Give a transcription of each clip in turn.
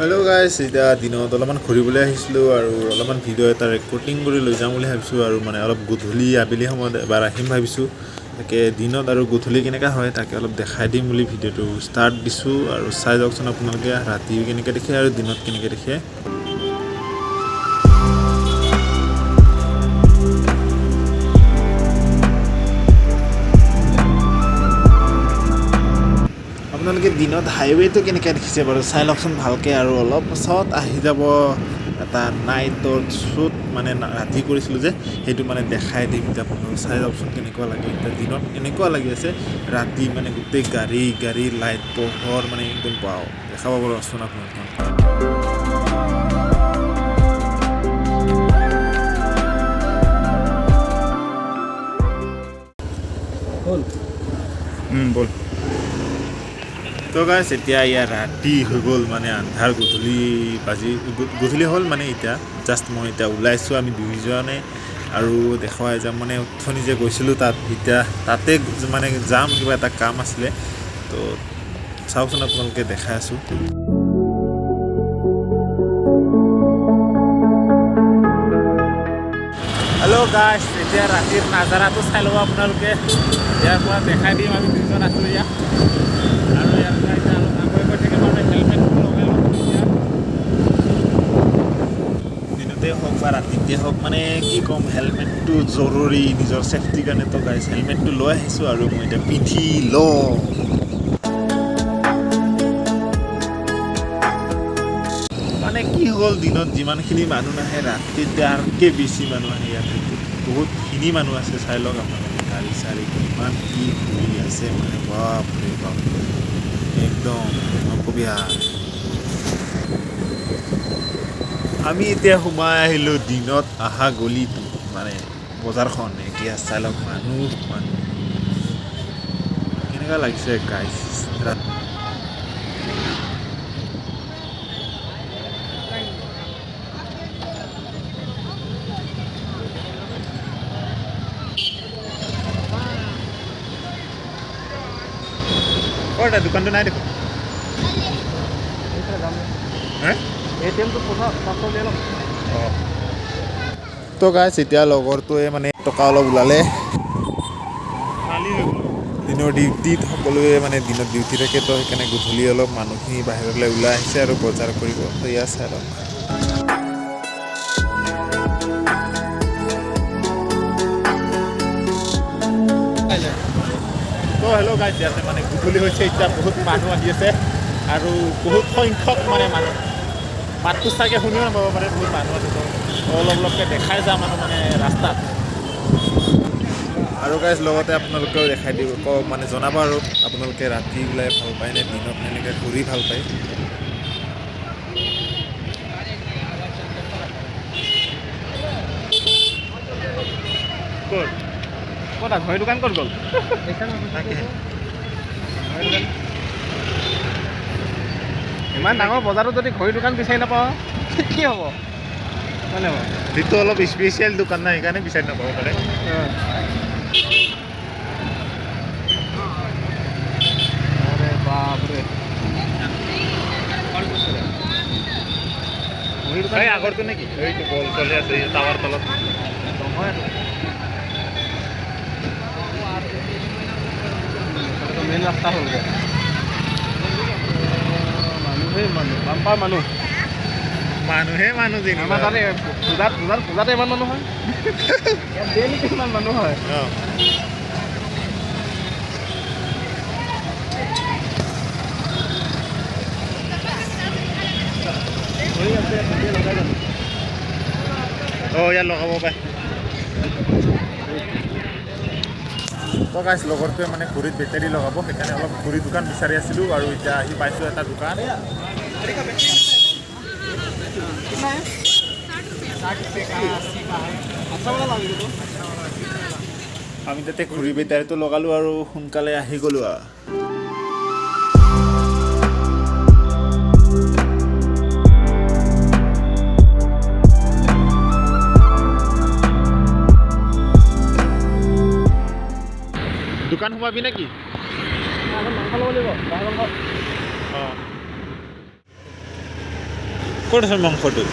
Hello' গাইছ, এতিয়া দিনত অলপমান ঘূৰিবলৈ আহিছিলোঁ আৰু অলপমান ভিডিঅ' এটা ৰেকৰ্ডিং কৰি লৈ যাম বুলি ভাবিছোঁ আৰু অলপ গধূলি আবেলি সময়ত এবাৰ আহিম ভাবিছোঁ। তাকে দিনত আৰু গধূলি কেনেকুৱা হয় তাকে অলপ দেখাই দিম বুলি ভিডিঅ'টো ষ্টাৰ্ট দিছোঁ আৰু চাই যাওকচোন আপোনালোকে ৰাতি কেনেকৈ দেখে আৰু দিনত কেনেকৈ দেখে। আপোনালোকে দিনত হাইৱেটো কেনেকৈ দেখিছে বাৰু চাই লওকচোন ভালকৈ আৰু অলপ পাছত আহি যাব এটা নাইটৰ শ্বুট ৰাতি কৰিছিলোঁ যে সেইটো দেখাই দিম। এতিয়া আপোনালোকে চাই যাওকচোন কেনেকুৱা লাগে। এতিয়া দিনত এনেকুৱা লাগি আছে, ৰাতি গোটেই গাড়ী লাইট পোহৰ একদম পাওঁ দেখা পাব ৰচোন আপোনালোকে। বল তো গাইছ, এতিয়া ইয়াৰ ৰাতি হৈ গ'ল, আন্ধাৰ গধূলি হ'ল এতিয়া জাষ্ট মই এতিয়া ওলাইছোঁ। আমি দুইজনে আৰু দেখুৱাই যাম উঠনি যে গৈছিলোঁ তাত, এতিয়া তাতে যাম, কিবা এটা কাম আছিলে। তো চাওকচোন আপোনালোকে দেখাই আছোঁ। হেল্ল' গাইছ, এতিয়া ৰাতিৰ নাজাৰাটো চাই ল'ব আপোনালোকে। ইয়াৰ পৰা দেখাই দিম আমি দুজন আছোঁ ইয়াত, আৰু ইয়াৰ পৰা এতিয়া অলপ আগুৱাই গৈ থাকিম আৰু হেলমেটটো লগাই ল'ম। দিনতে হওক বা ৰাতিতে হওক কি ক'ম, হেলমেটটো জৰুৰী নিজৰ ছেফটিৰ কাৰণেতো গাইছ। হেলমেটটো লৈ আহিছোঁ আৰু মই এতিয়া পিন্ধি লওঁ। কি হ'ল, দিনত যিমানখিনি মানুহ নাহে ৰাতিত আৰুতকৈ বেছি মানুহ আহে। ইয়াত বহুতখিনি মানুহ আছে, চাই লওক আপোনালোকে। গাড়ী চাড়ী কিমান কি ঘূৰি আছে, বাপৰে বাপ, একদম নকবি। আমি এতিয়া সোমাই আহিলোঁ দিনত অহা গলিটো, বজাৰখন। এতিয়া চাই লওক মানুহ কেনেকুৱা লাগিছে গাইছ। দোকানটো নাই দেখোন। তো গাইছ, এতিয়া লগৰটোৱে টকা অলপ ওলালে। দিনৰ ডিউটিত সকলোৱে দিনত ডিউটি থাকে, তো সেইকাৰণে গধূলি অলপ মানুহখিনি বাহিৰলৈ ওলাই আহিছে আৰু বজাৰ কৰিব। তো ইয়াৰ চাই লওক। তো হেল্ল' গাইছ, ইয়াতে গধূলি হৈছে, এতিয়া বহুত মানুহ আহি আছে আৰু বহুত সংখ্যক মানুহ। মাতটো চাগে শুনিও নাপাব পাৰে, বহুত মানুহ আছে। তো অলপকৈ দেখাই যাম ৰাস্তাত। আৰু গাইছ, লগতে আপোনালোকেও দেখাই দিব জনাব আৰু আপোনালোকে ৰাতি ওলাই ভাল পায় নে দিনত এনেকৈ ঘূৰি ভাল পায়। ক'ত ঘড়ী দোকান ক'ত গ'ল? ইমান ডাঙৰ বজাৰত যদি ঘড়ী দোকান বিচাৰি নাপাওঁ কি হ'ব? যিটো অলপ স্পেচিয়েল দোকান নাই, সেইকাৰণে বিচাৰি নাপাব পাৰে। আগৰটো নেকি? এইটো বল চলি আছে টাৱাৰ তলত। মেইন ৰাস্তা হ'লগৈ। মানুহে আমাৰ তাতে পূজাতে ইমান মানুহ হয়। ডেইলি কিমান মানুহ হয়। ইয়াত লগাব পাৰে। তো গাইছ, লগৰটোৱে ঘড়ীত বেটেৰী লগাব, সেইকাৰণে অলপ ঘড়ী দোকান বিচাৰি আছিলোঁ আৰু এতিয়া আহি পাইছোঁ এটা দোকান। আমি তাতে ঘড়ী বেটাৰীটো লগালোঁ আৰু সোনকালে আহি গ'লোঁ আৰু। দোকান সোমাবি নেকি? মাংস ল'ব লাগিব। ক'ত আছে মাংসটো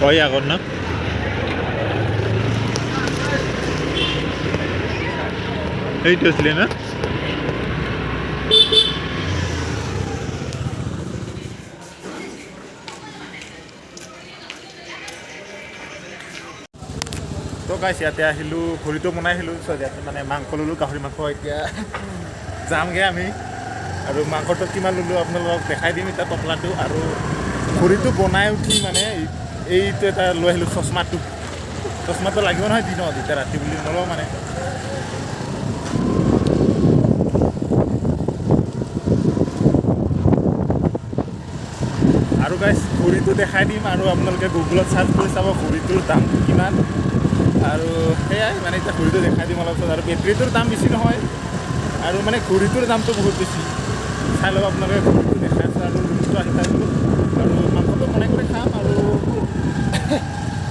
হয় আগত না এইটো আছিলে না তো গাইছ ইয়াতে আহিলোঁ ভৰিটো বনাইছিলোঁ ইয়াতে মানে মাংস ল'লোঁ গাহৰি মাংস এতিয়া যামগৈ আমি আৰু মাংসটো কিমান ল'লোঁ আপোনালোকক দেখাই দিম এতিয়া টপলাটো আৰু ভৰিটো বনাই উঠি মানে এইটো এটা লৈ আহিলোঁ চশমাটো লাগিব নহয় দিনত এতিয়া ৰাতি বুলি নলওঁ মানে আৰু গাইছ ঘড়ীটো দেখাই দিম আৰু আপোনালোকে গুগলত চাৰ্চ কৰি চাব ঘড়ীটোৰ দামটো কিমান আৰু সেয়াই মানে এতিয়া ঘড়ীটো দেখাই দিম অলপ আৰু বেটেৰীটোৰ দাম বেছি নহয় আৰু মানে ঘড়ীটোৰ দামটো বহুত বেছি চাই ল'ব আপোনালোকে ঘড়ীটো দেখাই আছে আৰু ৰুমটো আহি থাকিলোঁ আৰু মাংসটো বনাই কৰি খাম আৰু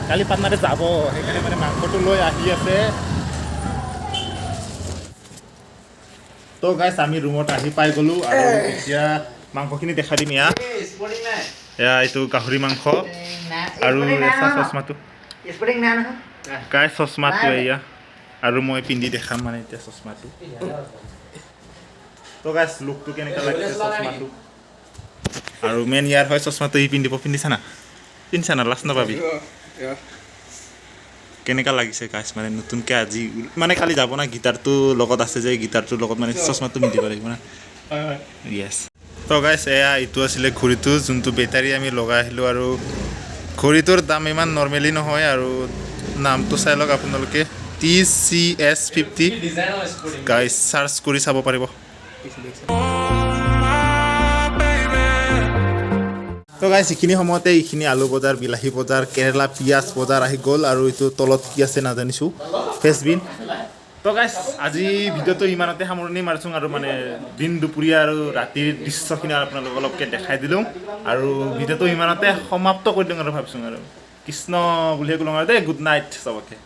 কালি পাটনাতে যাব সেইকাৰণে মানে মাংসটো লৈ আহি আছে তো গাইছ আমি ৰুমত আহি পাই গ'লোঁ আৰু এতিয়া মাংসখিনি দেখাই দিম এয়া এইটো গাহৰি মাংস আৰু চশমাটো গাইছ চশমাটো এয়া আৰু মই পিন্ধি দেখাম মানে এতিয়া চশমাটো তো গাইছ লুকটো কেনেকুৱা লাগিছে চশমাটো আৰু মেইন ইয়াৰ হয় চশমাটো ই পিন্ধিছা না লাজ নাপাবি কেনেকুৱা লাগিছে গাইছ মানে নতুনকৈ আজি মানে কালি যাব না গিটাৰটো লগত আছে যে গিটাৰটোৰ লগত মানে চশমাটো পিন্ধিব লাগিব না য়েছ তো গাইছ এয়া এইটো আছিলে ঘড়ীটো যোনটো বেটাৰী আমি লগাই আহিলোঁ আৰু ঘড়ীটোৰ দাম ইমান নৰ্মেলি নহয় আৰু নামটো চাই লওক আপোনালোকে TCS50 গাইছ চাৰ্চ কৰি চাব পাৰিব তো গাইছ এইখিনি সময়তে এইখিনি আলু বজাৰ বিলাহী বজাৰ কেৰেলা পিঁয়াজ বজাৰ আহি গ'ল আৰু এইটো তলত কি আছে নাজানিছোঁ ফ্ৰেঞ্চবিন তো গাইছ আজি ভিডিঅ'টো ইমানতে সামৰণি মাৰিছোঁ আৰু মানে দিন দুপৰীয়া আৰু ৰাতিৰ দৃশ্যখিনি আপোনালোকক অলপকৈ দেখাই দিলোঁ আৰু ভিডিঅ'টো ইমানতে সমাপ্ত কৰি দিওঁ আৰু ভাবিছোঁ আৰু কৃষ্ণ বুলিয়ে ক'লোঁ আৰু দেই গুড নাইট চবকে